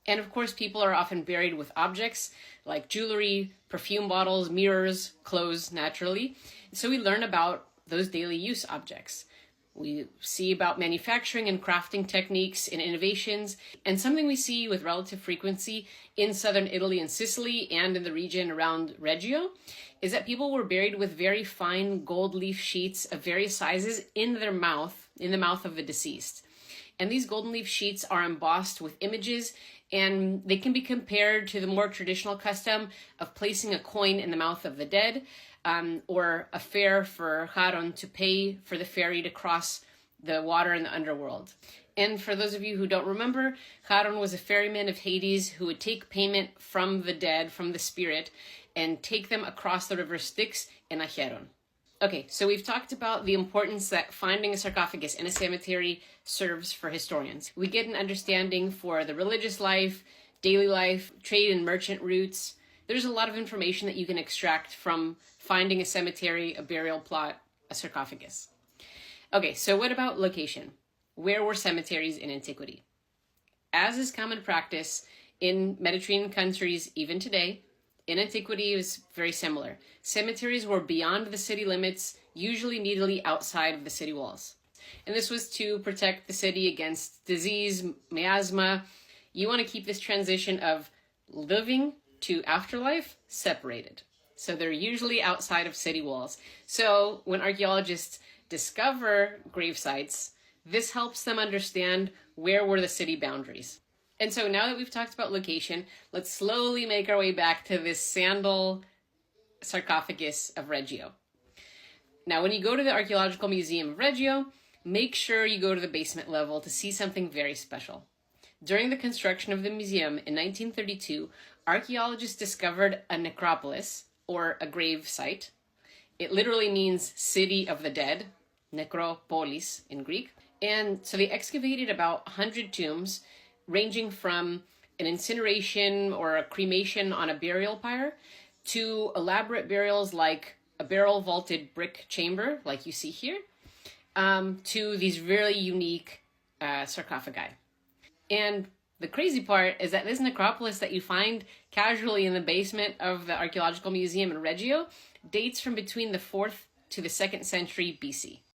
And of course, people are often buried with objects like jewelry, perfume bottles, mirrors, clothes, naturally. So we learn about those daily use objects. We see about manufacturing and crafting techniques and innovations, and something we see with relative frequency in southern Italy and Sicily and in the region around Reggio is that people were buried with very fine gold leaf sheets of various sizes in the mouth of the deceased. And these golden leaf sheets are embossed with images, and they can be compared to the more traditional custom of placing a coin in the mouth of the dead, or a fare for Charon to pay for the ferry to cross the water in the underworld. And for those of you who don't remember, Charon was a ferryman of Hades who would take payment from the dead, from the spirit, and take them across the river Styx in Acheron. Okay, so we've talked about the importance that finding a sarcophagus in a cemetery serves for historians. We get an understanding for the religious life, daily life, trade and merchant routes. There's a lot of information that you can extract from finding a cemetery, a burial plot, a sarcophagus. Okay, so what about location? Where were cemeteries in antiquity? As is common practice in Mediterranean countries even today, in antiquity it was very similar. Cemeteries were beyond the city limits, usually immediately outside of the city walls. And this was to protect the city against disease, miasma. You want to keep this transition of living to afterlife separated. So they're usually outside of city walls. So when archaeologists discover grave sites, this helps them understand where were the city boundaries. And so now that we've talked about location, let's slowly make our way back to this sandal sarcophagus of Reggio. Now, when you go to the Archaeological Museum of Reggio, make sure you go to the basement level to see something very special. During the construction of the museum in 1932, archaeologists discovered a necropolis, or a grave site. It literally means city of the dead, necropolis in Greek. And so they excavated about 100 tombs, ranging from an incineration or a cremation on a burial pyre to elaborate burials like a barrel vaulted brick chamber, like you see here, to these really unique sarcophagi. And the crazy part is that this necropolis that you find casually in the basement of the Archaeological Museum in Reggio dates from between the 4th to the 2nd century BC.